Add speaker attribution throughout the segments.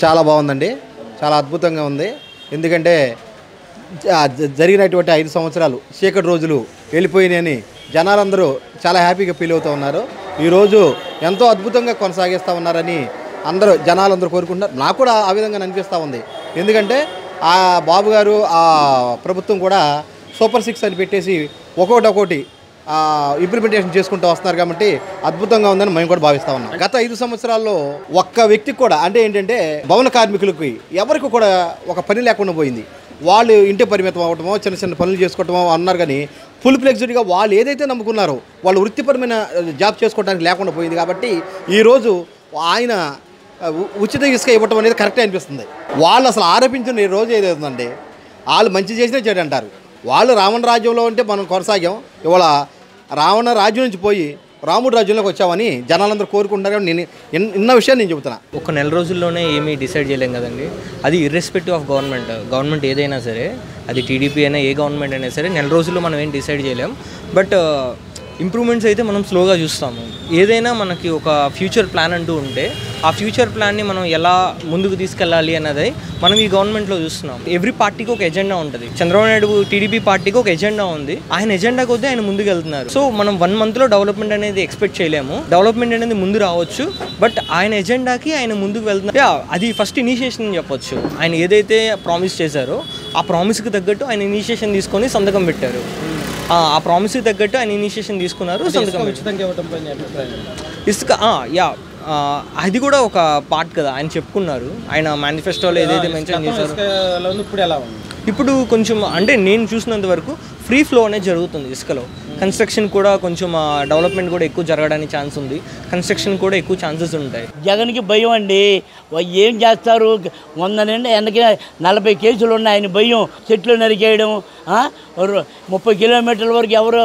Speaker 1: చాలా బాగుందండి. చాలా అద్భుతంగా ఉంది. ఎందుకంటే జరిగినటువంటి 5 సంవత్సరాలు చీకటి రోజులు వెళ్ళిపోయినాయని జనాలందరూ చాలా హ్యాపీగా ఫీల్ అవుతూ ఉన్నారు. ఈరోజు ఎంతో అద్భుతంగా కొనసాగిస్తూ ఉన్నారని జనాలందరూ కోరుకుంటున్నారు. నాకు కూడా ఆ విధంగా అనిపిస్తూ ఉంది. ఎందుకంటే ఆ బాబు గారు ఆ ప్రభుత్వం కూడా సూపర్ 6 అని పెట్టేసి ఒక్కొక్కటి ఇంప్లిమెంటేషన్ చేసుకుంటూ వస్తున్నారు కాబట్టి అద్భుతంగా ఉందని మేము కూడా భావిస్తూ ఉన్నాం. గత 5 సంవత్సరాల్లో ఒక్క వ్యక్తికి కూడా అంటే ఏంటంటే భవన కార్మికులకి ఎవరికి కూడా ఒక పని లేకుండా పోయింది. వాళ్ళు ఇంటి పరిమితం అవ్వటమో చిన్న చిన్న పనులు చేసుకోవటమో అన్నారు. కానీ ఫుల్ ఫ్లెక్సిడ్గా వాళ్ళు ఏదైతే నమ్ముకున్నారో వాళ్ళు వృత్తిపరమైన జాబ్ చేసుకోవడానికి లేకుండా పోయింది. కాబట్టి ఈరోజు ఆయన ఉచిత ఇసుక ఇవ్వటం అనేది కరెక్టే అనిపిస్తుంది. వాళ్ళు అసలు ఆరోపించిన రోజు ఏదైతుందండి, వాళ్ళు మంచి చేసినా చెడు అంటారు. వాళ్ళు రావణ రాజ్యంలో ఉంటే మనం కొనసాగాం. ఇవాళ రావణ రాజ్యం నుంచి పోయి రాముడు రాజ్యంలోకి వచ్చామని జనాలందరూ కోరుకుంటున్నారు. నేను ఇన్న విషయాన్ని నేను చెబుతున్నా.
Speaker 2: ఒక నెల రోజుల్లోనే ఏమీ డిసైడ్ చేయలేం కదండి. అది ఇర్రెస్పెక్టివ్ ఆఫ్ గవర్నమెంట్ ఏదైనా సరే, అది టీడీపీ అయినా ఏ గవర్నమెంట్ అయినా సరే, నెల రోజుల్లో మనం ఏం డిసైడ్ చేయలేం. బట్ ఇంప్రూవ్మెంట్స్ అయితే మనం స్లోగా చూస్తాము. ఏదైనా మనకి ఒక ఫ్యూచర్ ప్లాన్ అంటూ ఉంటే ఆ ఫ్యూచర్ ప్లాన్ని మనం ఎలా ముందుకు తీసుకెళ్ళాలి అన్నది మనం ఈ గవర్నమెంట్లో చూస్తున్నాం. ఎవ్రీ పార్టీకి ఒక ఎజెండా ఉంటుంది. చంద్రబాబు నాయుడు టీడీపీ పార్టీకి ఒక ఎజెండా ఉంది. ఆయన ఎజెండా కొద్దీ ఆయన ముందుకు వెళ్తున్నారు. సో మనం 1 monthలో డెవలప్మెంట్ అనేది ఎక్స్పెక్ట్ చేయలేము. డెవలప్మెంట్ అనేది ముందు రావచ్చు, బట్ ఆయన ఎజెండాకి ఆయన ముందుకు వెళ్తున్నారు. అది ఫస్ట్ ఇనిషియేషన్ అని చెప్పొచ్చు. ఆయన ఏదైతే ప్రామిస్ చేశారో ఆ ప్రామిస్కి తగ్గట్టు ఆయన ఇనిషియేషన్ తీసుకొని సంతకం పెట్టారు. ఆ ప్రామిస్కి తగ్గట్టు ఆయన ఇనిషియేషన్ తీసుకున్నారు, సంతకం ఇసుక అది కూడా ఒక పార్ట్ కదా. ఆయన చెప్పుకున్నారు, ఆయన మేనిఫెస్టోలో ఏదైతే మెన్షన్ చేశారో. ఇప్పుడు కొంచెం అంటే నేను చూసినంత వరకు ఫ్రీ ఫ్లో అనేది జరుగుతుంది ఇసుకలో. కన్స్ట్రక్షన్ కూడా కొంచెం డెవలప్మెంట్ కూడా ఎక్కువ జరగడానికి ఛాన్స్ ఉంది. కన్స్ట్రక్షన్ కూడా ఎక్కువ ఛాన్సెస్ ఉంటాయి.
Speaker 3: జగన్కి భయం అండి. ఏం చేస్తారు? 100 నుండి 40 కేసులు ఉన్నాయి. ఆయన భయం. చెట్లు నరికేయడం, 30 కిలోమీటర్ల వరకు ఎవరు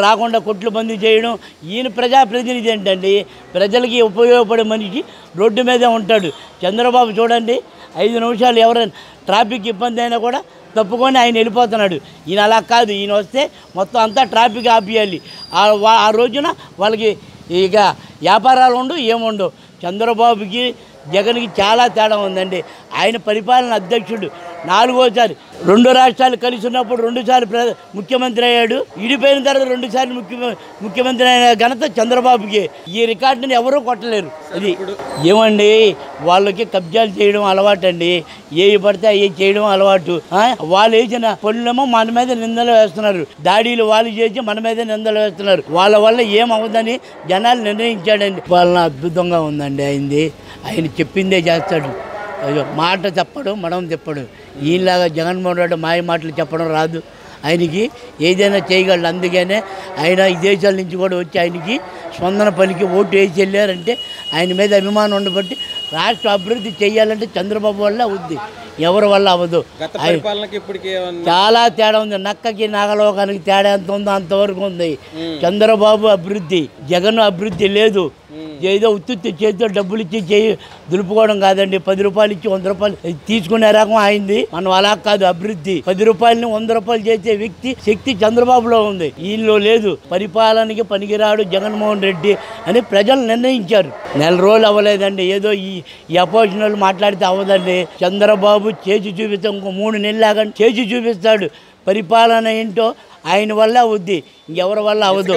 Speaker 3: రాకుండా కొట్లు బందీ చేయడం. ఈయన ప్రజాప్రతినిధి ఏంటండి? ప్రజలకి ఉపయోగపడే మనిషి రోడ్డు మీదే ఉంటాడు. చంద్రబాబు చూడండి, 5 నిమిషాలు ఎవరైనా ట్రాఫిక్ ఇబ్బంది అయినా కూడా తప్పుకొని ఆయన వెళ్ళిపోతున్నాడు. ఈయన అలా కాదు. ఈయన వస్తే మొత్తం అంతా ట్రాఫిక్ ఆపియాలి. ఆ రోజున వాళ్ళకి ఇక వ్యాపారాలు ఉండవు, ఏముండవు. చంద్రబాబుకి జగన్కి చాలా తేడా ఉందండి. ఆయన పరిపాలన అధ్యక్షుడు 4వసారి 2 రాష్ట్రాలు కలిసి ఉన్నప్పుడు 2 సార్లు ముఖ్యమంత్రి అయ్యాడు. విడిపోయిన తర్వాత 2 సార్లు ముఖ్యమంత్రి అయిన ఘనత చంద్రబాబుకి. ఈ రికార్డుని ఎవరూ కొట్టలేరు. అది ఏమండి, వాళ్ళకి కబ్జాలు చేయడం అలవాటు అండి. ఏవి పడితే అవి చేయడం అలవాటు. వాళ్ళు వేసిన పనులేమో మన మీద నిందలు వేస్తున్నారు. దాడిలు వాళ్ళు చేసి మన మీద నిందలు వేస్తున్నారు. వాళ్ళ వల్ల ఏమవుతుందని జనాలు నిర్ణయించాడండి. పాలన అద్భుతంగా ఉందండి ఆయనది. ఆయన చెప్పిందే చేస్తాడు. మాట చెప్పడం, మనం చెప్పడు. ఈయనలాగా జగన్మోహన్ రెడ్డి మాయ మాటలు చెప్పడం రాదు. ఆయనకి ఏదైనా చేయగలడు. అందుకనే ఆయన ఈ దేశాల నుంచి కూడా వచ్చి ఆయనకి స్పందన పలికి ఓటు వేసి వెళ్ళారంటే ఆయన మీద అభిమానం ఉండబట్టి రాష్ట్ర అభివృద్ధి చేయాలంటే చంద్రబాబు వల్ల అవుద్ది, ఎవరి వల్ల అవ్వదు. చాలా తేడా ఉంది. నక్కకి నాగలోకానికి తేడా ఎంత ఉందో అంతవరకు ఉంది. చంద్రబాబు అభివృద్ధి, జగన్ అభివృద్ధి లేదు. ఏదో ఉత్తుత్తి చేతితో డబ్బులు ఇచ్చి చేయి దులుపుకోవడం కాదండి. 10 రూపాయలు ఇచ్చి 100 రూపాయలు తీసుకునే రకం అయింది. మనం అలా కాదు. అభివృద్ధి 10 రూపాయలని 100 రూపాయలు చేసే వ్యక్తి శక్తి చంద్రబాబులో ఉంది, ఈయనలో లేదు. పరిపాలనకి పనికిరాడు జగన్మోహన్ రెడ్డి అని ప్రజలు నిర్ణయించారు. 4 రోజులు అవ్వలేదండి. ఏదో ఈ అపోజిషన్ వాళ్ళు మాట్లాడితే అవ్వదండి. చంద్రబాబు చేసి చూపిస్తాం. ఇంకో 3 నెలలు ఆగండి, చేసి చూపిస్తాడు. పరిపాలన ఏంటో ఆయన వల్ల అవుద్ది, ఇంకెవరి వల్ల అవ్వదు.